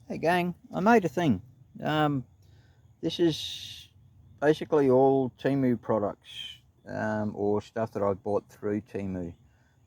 Hey gang, I made a thing. This is basically all Temu products, or stuff that I bought through Temu,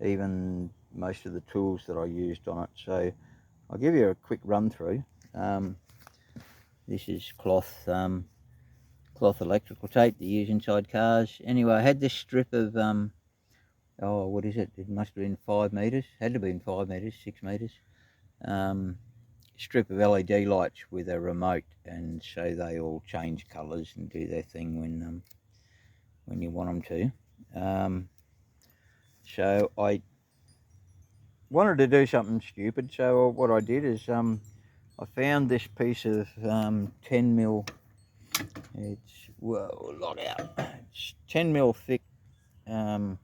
even most of the tools that I used on it. So I'll give you a quick run through. This is cloth electrical tape that you use inside cars. Anyway, I had this strip of oh, what is it? It must have been 5 meters. Had to have been 5 meters, 6 meters. Um, Strip of LED lights with a remote, and so they all change colours and do their thing when you want them to. So I wanted to do something stupid. So what I did is I found this piece of 10 mil. It's whoa, a lot out. It's 10 mil thick acrylic,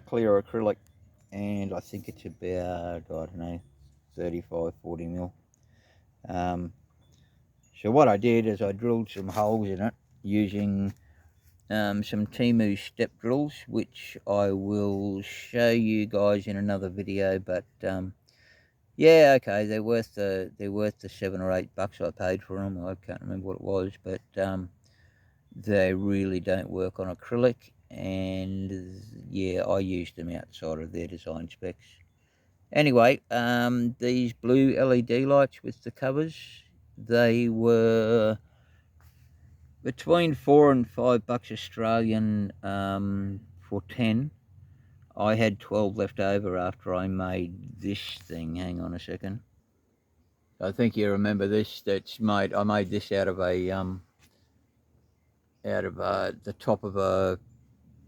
clear acrylic, and I think it's about, I don't know, 35, 40 mil. So what I did is I drilled some holes in it using some Temu step drills, which I will show you guys in another video. But yeah, okay, they're worth the $7 or $8 I paid for them. I can't remember what it was, but they really don't work on acrylic, and yeah, I used them outside of their design specs. Anyway, these blue LED lights with the covers, they were between $4 and $5 Australian for 10. I had 12 left over after I made this thing. Hang on a second. I think you remember this. I made this out of the top of a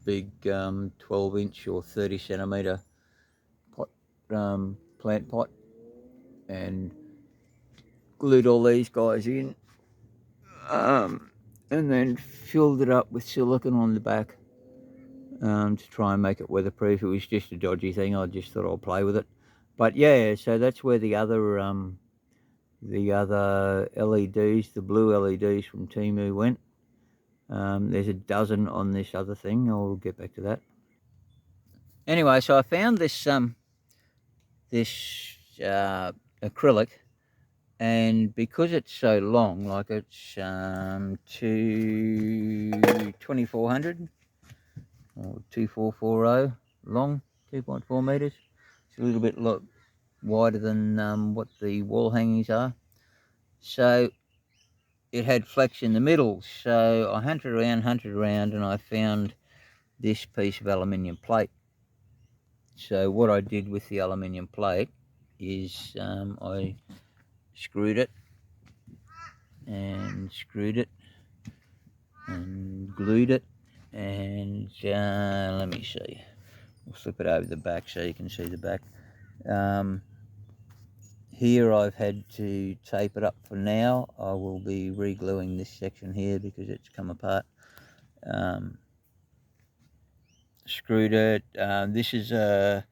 big 12-inch or 30 centimeter pot, plant pot, and glued all these guys in, and then filled it up with silicone on the back. To try and make it weatherproof. It was just a dodgy thing. I just thought I'll play with it. But yeah, so that's where the other LEDs, the blue LEDs from Temu went. There's a dozen on this other thing. I'll get back to that. Anyway, so I found this acrylic, and because it's so long, like it's 2400 or 2440 long, 2.4 meters. It's a little bit wider than what the wall hangings are. So it had flex in the middle. So I hunted around, and I found this piece of aluminium plate. So what I did with the aluminium plate is I screwed it and glued it, and let me see. We'll flip it over the back so you can see the back. Here I've had to tape it up for now. I will be re-gluing this section here because it's come apart. Screwed it. This is a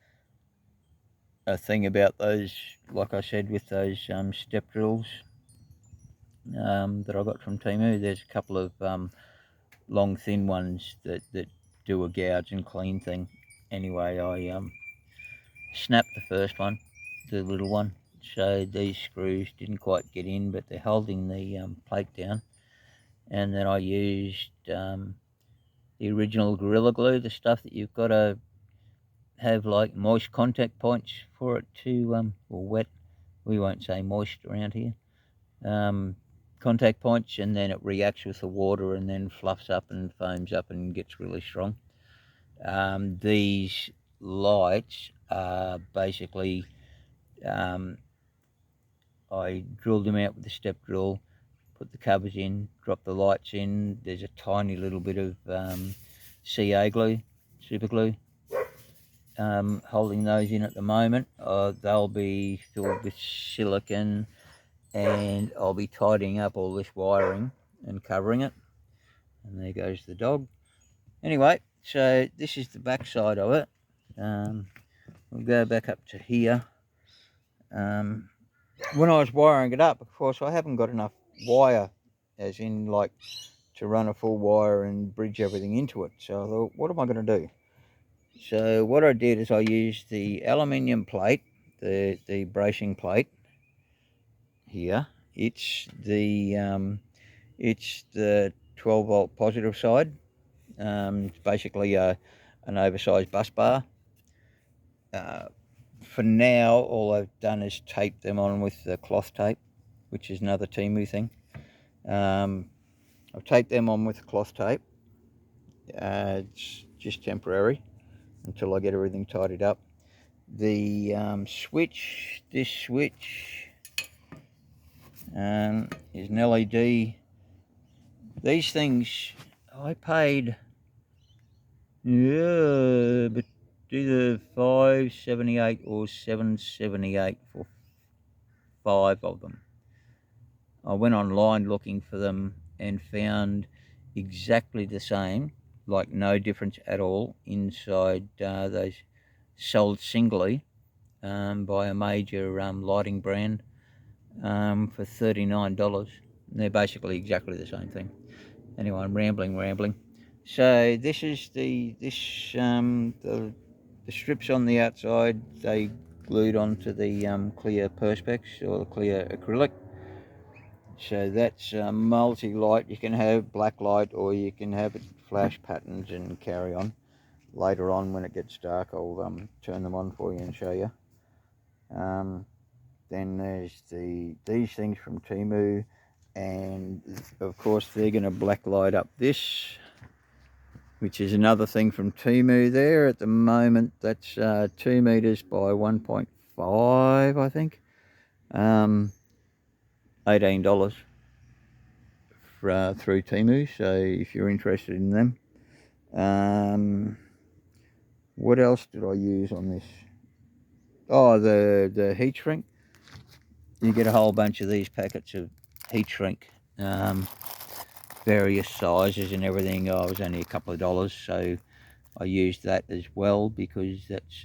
thing about those, like I said, with those step drills that I got from Temu. There's a couple of long, thin ones that do a gouge and clean thing. Anyway, I snapped the first one, the little one. So these screws didn't quite get in, but they're holding the plate down. And then I used the original Gorilla Glue, the stuff that you've got to have like moist contact points for it to, or wet, we won't say moist around here, contact points, and then it reacts with the water and then fluffs up and foams up and gets really strong. These lights are basically, I drilled them out with the step drill, put the covers in, drop the lights in. There's a tiny little bit of CA glue, super glue, holding those in at the moment. They'll be filled with silicone, and I'll be tidying up all this wiring and covering it. And there goes the dog. Anyway, so this is the back side of it. We'll go back up to here. When I was wiring it up, of course, I haven't got enough wire, as in like to run a full wire and bridge everything into it. So I thought, what am I going to do? So what I did is I used the aluminium plate, the bracing plate, here. It's the 12 volt positive side. It's basically an oversized bus bar. For now, all I've done is tape them on with the cloth tape, which is another Temu thing. I've taped them on with cloth tape. It's just temporary until I get everything tidied up. The switch, this switch is an LED. These things I paid, yeah, but either $5.78 or $7.78 for 5 of them. I went online looking for them and found exactly the same, like no difference at all inside those, sold singly by a major lighting brand for $39. And they're basically exactly the same thing. Anyway, I'm rambling. So this is the strips on the outside. They glued onto the clear perspex or the clear acrylic. So that's multi-light. You can have black light or you can have it flash patterns and carry on. Later on when it gets dark, I'll turn them on for you and show you. Then there's these things from Temu, and of course they're going to black light up this, which is another thing from Temu there. At the moment that's 2 meters by 1.5, I think. $18 through Temu, so if you're interested in them. What else did I use on this? Oh, the heat shrink. You get a whole bunch of these packets of heat shrink, various sizes and everything. Oh, it was only a couple of dollars, so I used that as well, because that's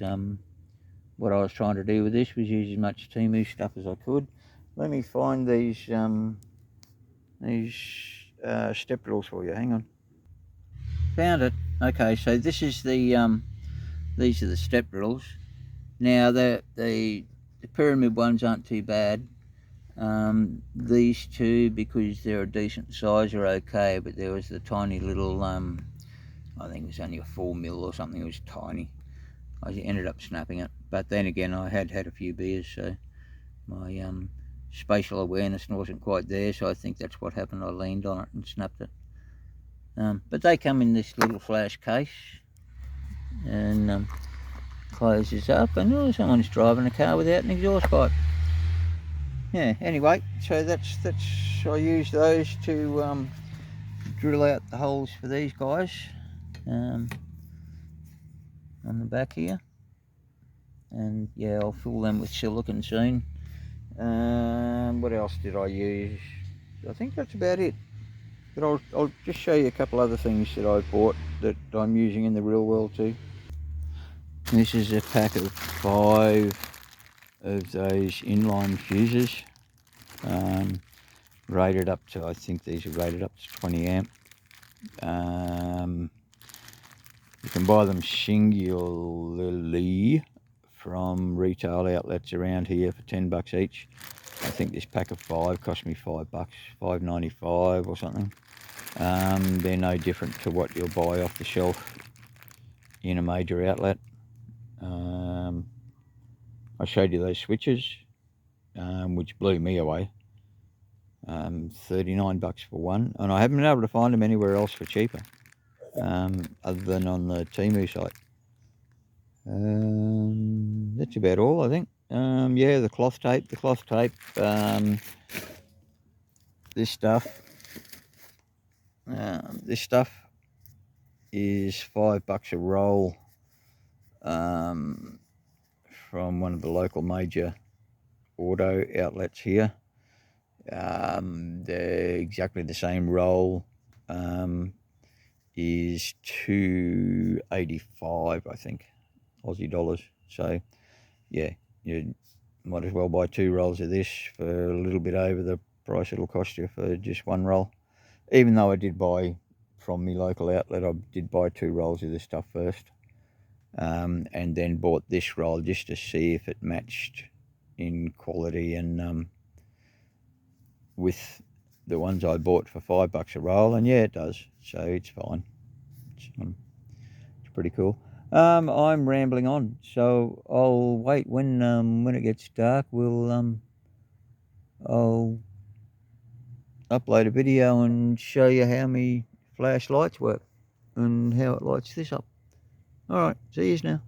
what I was trying to do with this, was use as much Temu stuff as I could. Let me find these step drills for you. Hang on. Found it. Okay, so this is the these are the step drills. Now the pyramid ones aren't too bad. These two, because they're a decent size, are okay, but there was the tiny little I think it was only a 4mm or something. It was tiny. I ended up snapping it, but then again I had a few beers, so my spatial awareness wasn't quite there, so I think that's what happened. I leaned on it and snapped it. But they come in this little flash case, and closes up, and oh, someone's driving a car without an exhaust pipe. Yeah, anyway, so that's I use those to drill out the holes for these guys on the back here, and yeah, I'll fill them with silicone soon. What else did I use? I think that's about it, but I'll just show you a couple other things that I bought that I'm using in the real world too. This is a pack of 5 of those inline fuses, rated up to, I think these are rated up to 20 amp. You can buy them singularly from retail outlets around here for $10 each. I think this pack of 5 cost me $5, $5.95 or something. They're no different to what you'll buy off the shelf in a major outlet. I showed you those switches, which blew me away. $39 for one, and I haven't been able to find them anywhere else for cheaper, other than on the Temu site. That's about all, I think. Yeah, the cloth tape. This stuff is $5 a roll, from one of the local major auto outlets here. They're exactly the same roll, is $2.85, I think, Aussie dollars. So yeah, you might as well buy 2 rolls of this for a little bit over the price it'll cost you for just 1 roll. Even though I did buy from my local outlet, I did buy 2 rolls of this stuff first, and then bought this roll just to see if it matched in quality and with the ones I bought for $5 a roll, and yeah, it does, so it's fine. It's pretty cool. I'm rambling on, so I'll wait when it gets dark. I'll upload a video and show you how my flashlights work and how it lights this up. All right, see you now.